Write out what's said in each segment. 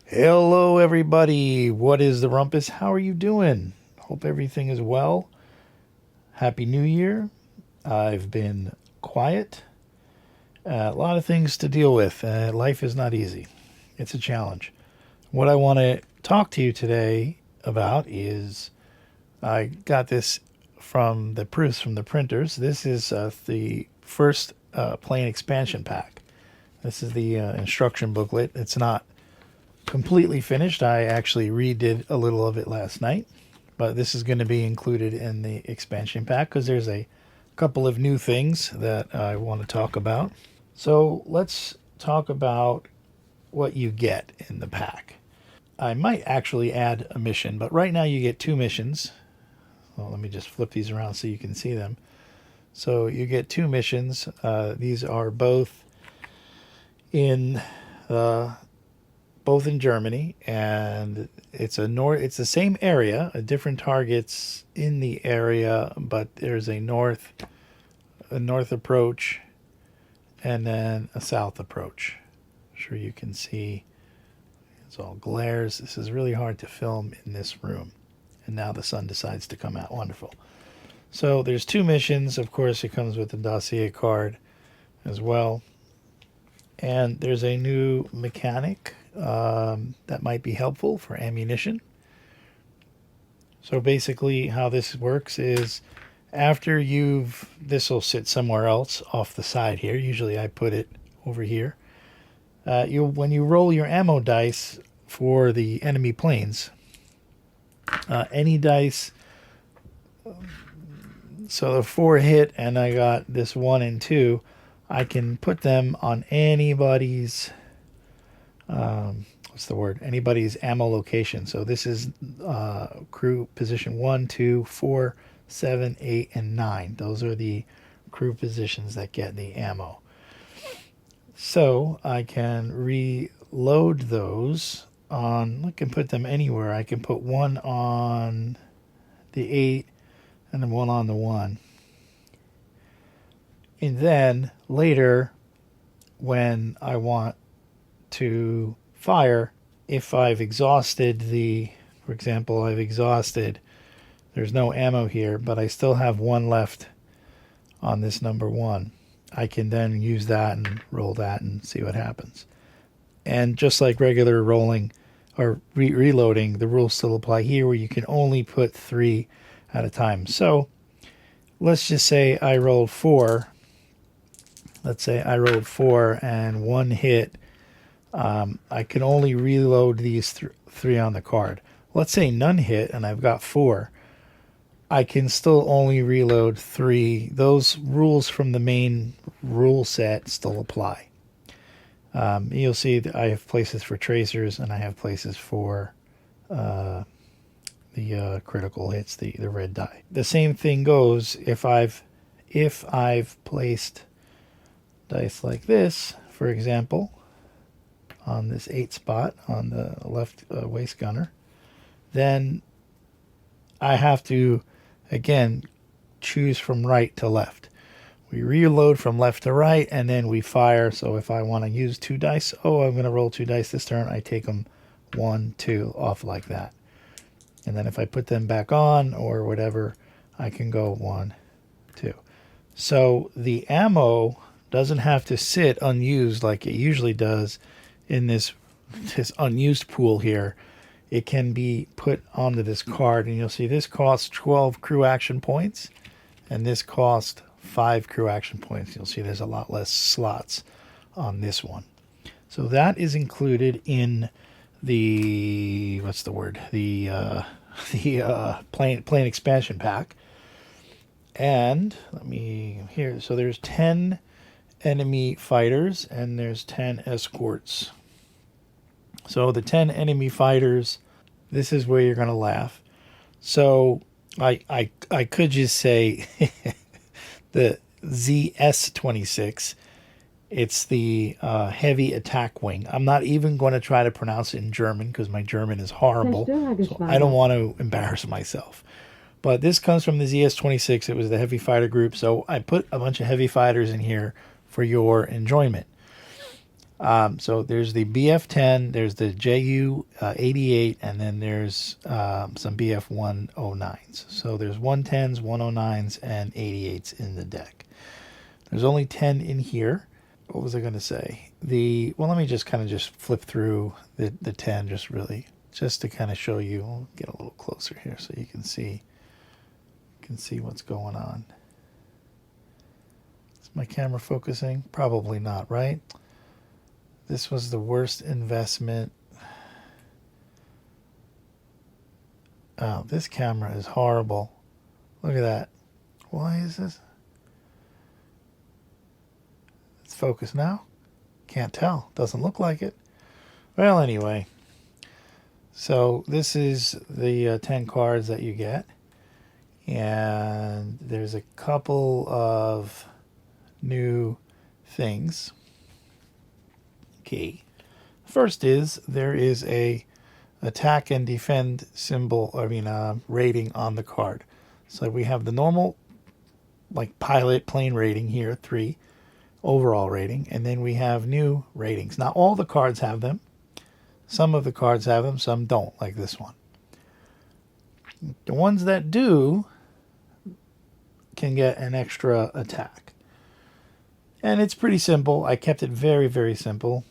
Hello, everybody. What is the rumpus? How are you doing? Hope everything is well. Happy New Year. I've been quiet. A lot of things to deal with. Life is not easy, it's a challenge. What I want to talk to you today about is I got this from the proofs from the printers. This is the first plain expansion pack. This is the instruction booklet. It's not completely finished. I actually redid a little of it last night, but this is going to be included in the expansion pack because there's a couple of new things that I want to talk about. So let's talk about what you get in the pack. I might actually add a mission, but right now you get two missions. Well, let me just flip these around so you can see them. So you get two missions. These are both in Germany, and it's the same area, different targets in the area, but there's a north approach and then a south approach. I'm sure you can see it's all glares. This is really hard to film in this room, and now the sun decides to come out. Wonderful. So there's two missions. Of course, it comes with the dossier card as well, and there's a new mechanic that might be helpful for ammunition. So basically how this works is after this will sit somewhere else off the side here. Usually I put it over here. When you roll your ammo dice for the enemy planes, any dice, so the 4 hit and I got this 1 and 2, I can put them on anybody's anybody's ammo location. So this is crew position 1, 2, 4, 7, 8, and 9. Those are the crew positions that get the ammo. So I can reload those I can put them anywhere. I can put one on the 8 and then one on the 1. And then later, when I want to fire, if I've exhausted for example, there's no ammo here, but I still have one left on this number 1. I can then use that and roll that and see what happens. And just like regular rolling or reloading, the rules still apply here where you can only put 3 at a time. So let's just say I rolled 4. Let's say I rolled 4 and 1 hit. I can only reload these 3 on the card. Let's say none hit and I've got 4. I can still only reload 3. Those rules from the main rule set still apply. You'll see that I have places for tracers and I have places for the critical hits, the red die. The same thing goes if I've placed dice like this, for example, on this 8 spot on the left waist gunner, then I have to again choose from right to left. We reload from left to right and then we fire. So if I want to use 2 dice, I'm going to roll 2 dice this turn, I take them 1, 2 off like that. And then if I put them back on or whatever, I can go 1, 2. So the ammo doesn't have to sit unused like it usually does in this unused pool here. It can be put onto this card, and you'll see this costs 12 crew action points, and this costs 5 crew action points. You'll see there's a lot less slots on this one. So that is included in the plain expansion pack. And so there's 10 enemy fighters and there's 10 escorts. So the 10 enemy fighters, this is where you're going to laugh. So I could just say the ZS-26, it's the heavy attack wing. I'm not even going to try to pronounce it in German because my German is horrible. So I don't want to embarrass myself. But this comes from the ZS-26. It was the heavy fighter group. So I put a bunch of heavy fighters in here for your enjoyment. So there's the BF10, there's the JU88, and then there's some BF109s. So there's 110s, 109s, and 88s in the deck. There's only 10 in here. What was I going to say? Well, let me just kind of just flip through the 10 just to kind of show you. I'll get a little closer here so you can see what's going on. Is my camera focusing? Probably not, right? This was the worst investment. Oh, this camera is horrible. Look at that. Why is this? It's focused now? Can't tell. Doesn't look like it. Well, anyway. So this is the 10 cards that you get. And there's a couple of new things. Okay. First is there is a attack and defend symbol, rating on the card. So we have the normal like pilot plane rating here, 3 overall rating, and then we have new ratings. Now all the cards have them. Some of the cards have them, some don't, like this one. The ones that do can get an extra attack. And it's pretty simple. I kept it very, very simple.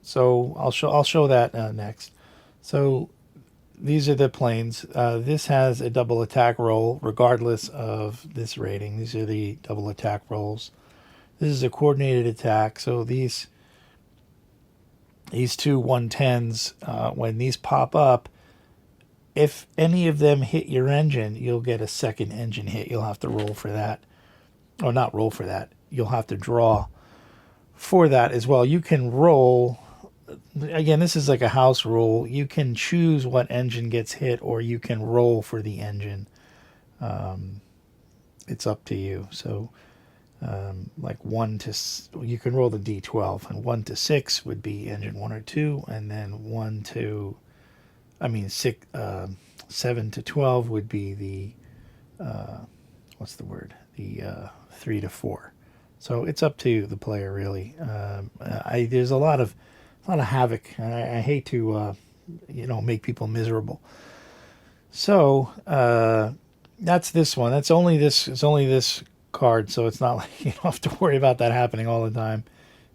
So I'll show that next. So these are the planes. This has a double attack roll regardless of this rating. These are the double attack rolls. This is a coordinated attack. So these two 110s, when these pop up, if any of them hit your engine, you'll get a second engine hit. You'll have to roll for that. Or not roll for that. You'll have to draw for that as well. You can roll. Again, this is like a house rule. You can choose what engine gets hit, or you can roll for the engine. It's up to you. So, like you can roll the D12, and 1 to 6 would be engine 1 or 2, and then 7 to 12 would be the the 3 to 4. So it's up to the player, really. There's a lot of havoc. I hate to make people miserable. So that's this one. It's only this card, so it's not like you don't have to worry about that happening all the time.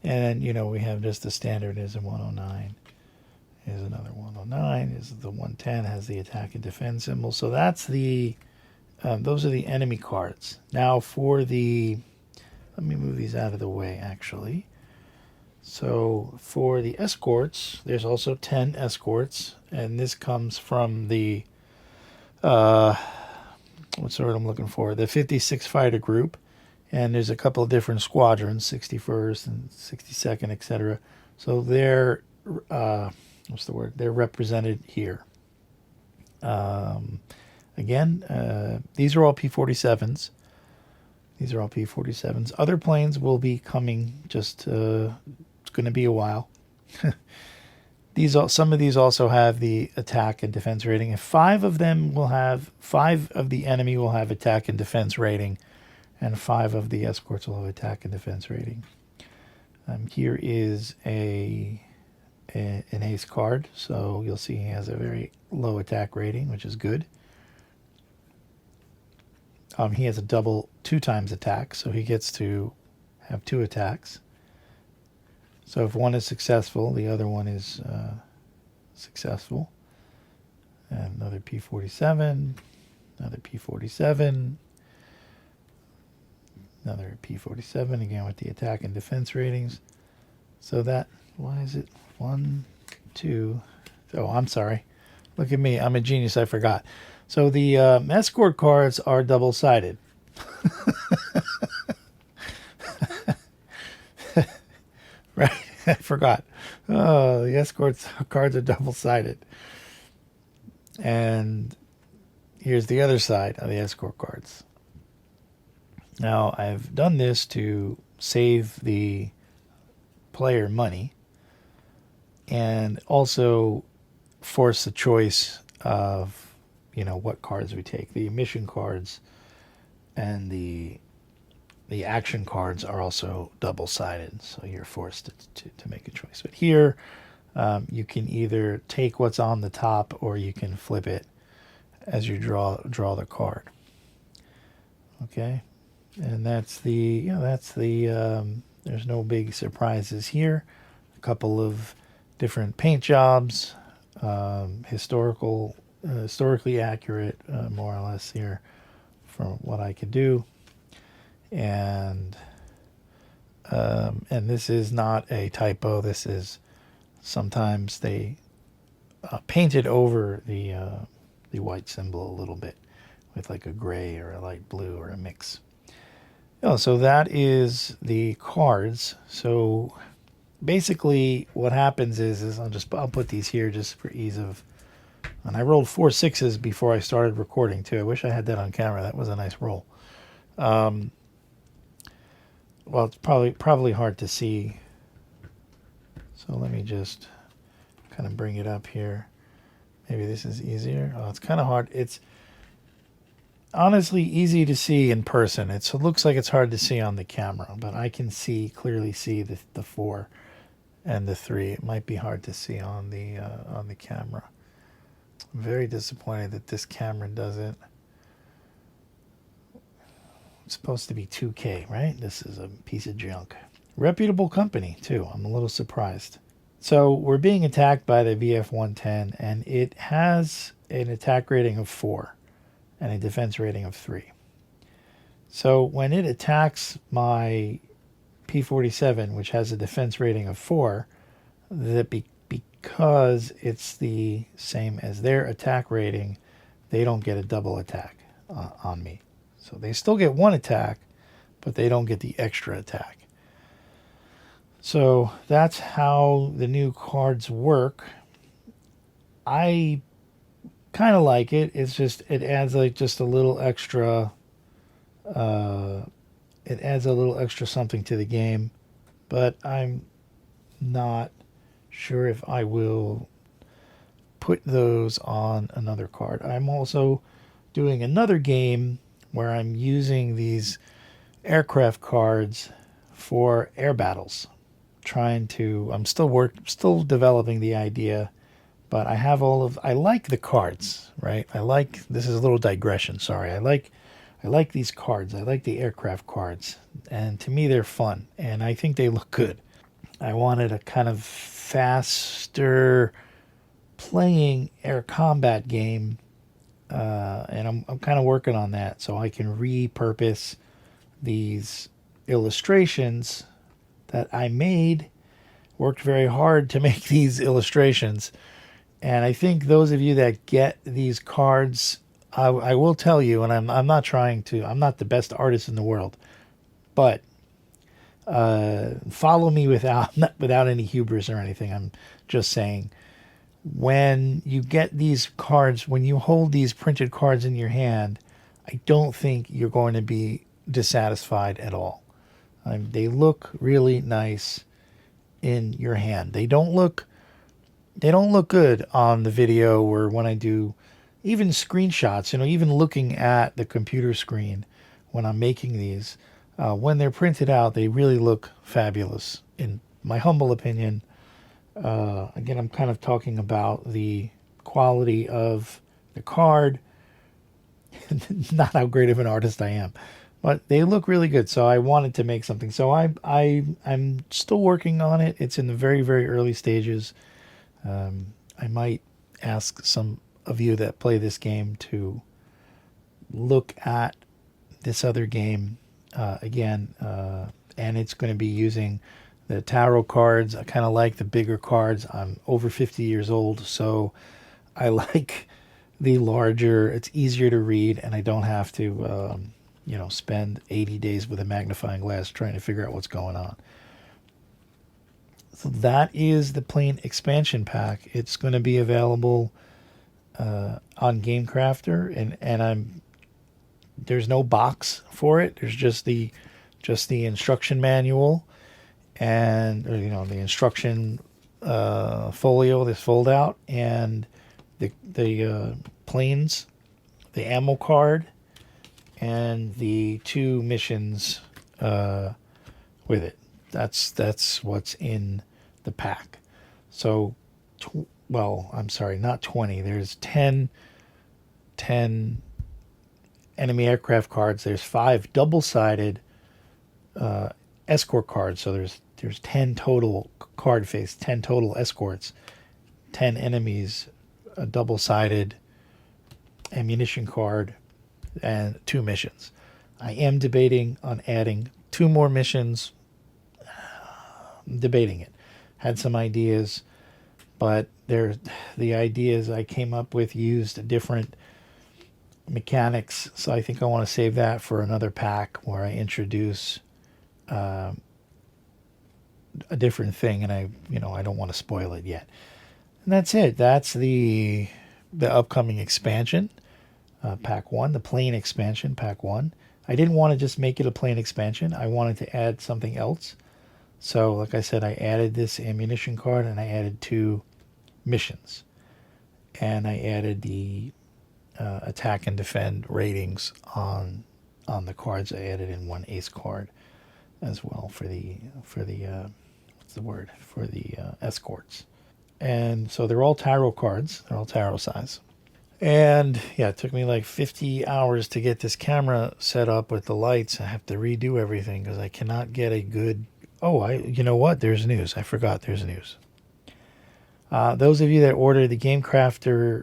And then we have just the standard is a 109. Here's another 109. Is the 110 has the attack and defend symbol. So that's those are the enemy cards. Now for let me move these out of the way, actually. So for the escorts, there's also 10 escorts, and this comes from the what's the word I'm looking for? The 56 fighter group, and there's a couple of different squadrons, 61st and 62nd, etc. So they're They're represented here. Again, these are all P-47s. These are all P-47s. Other planes will be coming. It's going to be a while. Some of these also have the attack and defense rating. And 5 of the enemy will have attack and defense rating, and 5 of the escorts will have attack and defense rating. Here is an ace card, so you'll see he has a very low attack rating, which is good. He has a double 2 times attack, so he gets to have 2 attacks. So if one is successful, the other one is successful. And another P-47, another P-47, another P-47, again with the attack and defense ratings. So why is it 1, 2, oh, I'm sorry. Look at me, I'm a genius, I forgot. So the escort cards are double-sided. Right? I forgot. Oh, the escort cards are double-sided. And here's the other side of the escort cards. Now, I've done this to save the player money and also force the choice of what cards we take. The mission cards and the the action cards are also double-sided, so you're forced to make a choice. But here, you can either take what's on the top, or you can flip it as you draw the card. Okay, and that's the there's no big surprises here. A couple of different paint jobs, historically accurate, more or less here, from what I could do. And this is not a typo. This is, sometimes they painted over the white symbol a little bit with like a gray or a light blue or a mix. Oh, so that is the cards. So basically what happens is I'll put these here just for ease of, and I rolled 4 6s before I started recording too. I wish I had that on camera. That was a nice roll. Well, it's probably hard to see. So let me just kind of bring it up here. Maybe this is easier. Oh, it's kind of hard. It's honestly easy to see in person. It looks like it's hard to see on the camera, but I can clearly see the 4 and the 3. It might be hard to see on the camera. I'm very disappointed that this camera doesn't. It's supposed to be 2K, right? This is a piece of junk. Reputable company, too. I'm a little surprised. So we're being attacked by the VF-110, and it has an attack rating of 4 and a defense rating of 3. So when it attacks my P-47, which has a defense rating of 4, because it's the same as their attack rating, they don't get a double attack on me. So they still get 1 attack, but they don't get the extra attack. So that's how the new cards work. I kind of like it. It's just, it adds like just a little extra, it adds a little extra something to the game, but I'm not sure if I will put those on another card. I'm also doing another game where I'm using these aircraft cards for air battles. I'm still developing the idea, but I like the cards, right? This is a little digression, sorry. I like these cards. I like the aircraft cards, and to me they're fun, and I think they look good. I wanted a kind of faster playing air combat game, and I'm kind of working on that so I can repurpose these illustrations that I made. Worked very hard to make these illustrations, and I think those of you that get these cards, I will tell you, and I'm not the best artist in the world, but follow me without any hubris or anything. I'm just saying, when you get these cards, when you hold these printed cards in your hand, I don't think you're going to be dissatisfied at all. They look really nice in your hand. They don't look good on the video, or when I do even screenshots, even looking at the computer screen when I'm making these, when they're printed out, they really look fabulous, in my humble opinion. Again, I'm kind of talking about the quality of the card, not how great of an artist I am, but they look really good. So I wanted to make something. So I'm still working on it. It's in the very, very early stages. I might ask some of you that play this game to look at this other game again, and it's going to be using the tarot cards. I kind of like the bigger cards. I'm over 50 years old, so I like the larger. It's easier to read, and I don't have to spend 80 days with a magnifying glass trying to figure out what's going on. So that is the plain expansion pack. It's going to be available on Game Crafter, and there's no box for it. There's just the instruction manual, and the instruction folio, this fold out, and the planes, the ammo card, and the 2 missions with it. That's what's in the pack. So, well, I'm sorry, not 20. There's 10 enemy aircraft cards. There's 5 double-sided escort cards. So there's 10 total card face, 10 total escorts, 10 enemies, a double-sided ammunition card, and 2 missions. I am debating on adding 2 more missions. I'm debating it. Had some ideas, but the ideas I came up with used different mechanics, so I think I want to save that for another pack where I introduce a different thing, and I don't want to spoil it yet. And that's it. That's the upcoming expansion, pack 1, the plain expansion, pack 1. I didn't want to just make it a plain expansion. I wanted to add something else. So, like I said, I added this ammunition card, and I added 2 missions, and I added the attack and defend ratings on the cards. I added in 1 ace card as well for the what's the word, for the escorts. And so they're all tarot cards. They're all tarot size. And yeah, it took me like 50 hours to get this camera set up with the lights. I have to redo everything because I cannot get a good. You know what? There's news. I forgot there's news. Those of you that ordered the Game Crafter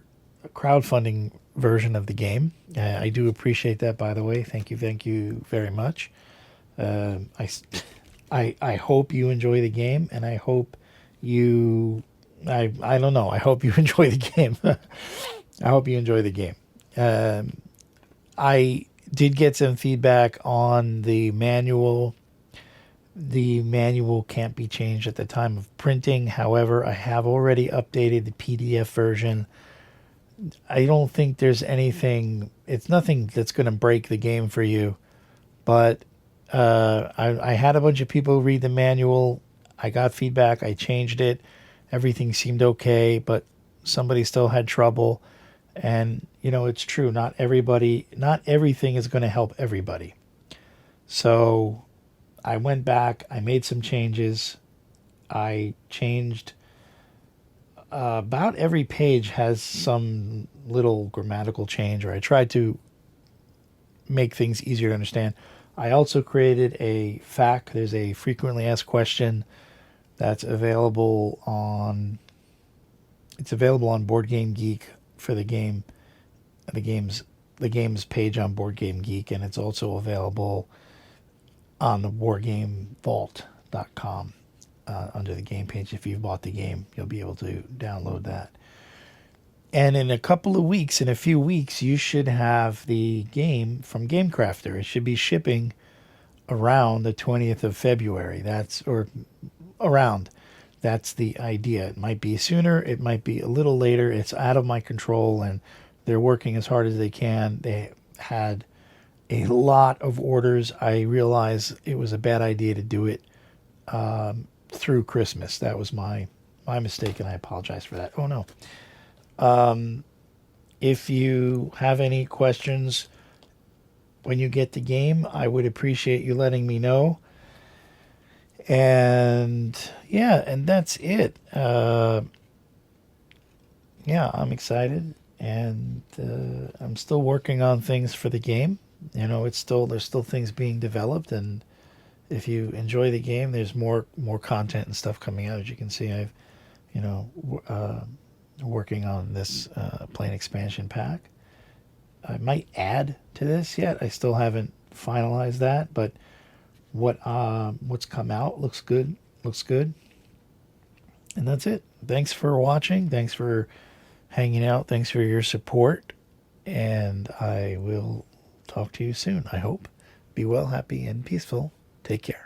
crowdfunding version of the game, I do appreciate that, by the way. Thank you very much. I hope you enjoy the game, and I hope you. I don't know. I hope you enjoy the game. I hope you enjoy the game. I did get some feedback on the manual. The manual can't be changed at the time of printing. However, I have already updated the PDF version. I don't think there's anything. It's nothing that's going to break the game for you. But I had a bunch of people read the manual. I got feedback. I changed it. Everything seemed okay, but somebody still had trouble. And, it's true. Not everything is going to help everybody. So I went back. I made some changes. I changed about every page has some little grammatical change, or I tried to make things easier to understand. I also created a FAQ. There's a frequently asked question that's available on. It's available on Board Game Geek for the games page on Board Game Geek, and it's also available on the wargamevault.com under the game page. If you've bought the game, you'll be able to download that. And in a few weeks, you should have the game from Game Crafter. It should be shipping around the 20th of February. That's the idea. It might be sooner. It might be a little later. It's out of my control, and they're working as hard as they can. They had a lot of orders. I realize it was a bad idea to do it through Christmas. That was my mistake, and I apologize for that. Oh no. If you have any questions when you get the game, I would appreciate you letting me know. And that's it. I'm excited, and I'm still working on things for the game. There's still things being developed, and if you enjoy the game, there's more content and stuff coming out. As you can see, I've working on this plain expansion pack. I might add to this yet. I still haven't finalized that, but what's come out looks good. And that's it. Thanks for watching. Thanks for hanging out. Thanks for your support. And I will talk to you soon, I hope. Be well, happy, and peaceful. Take care.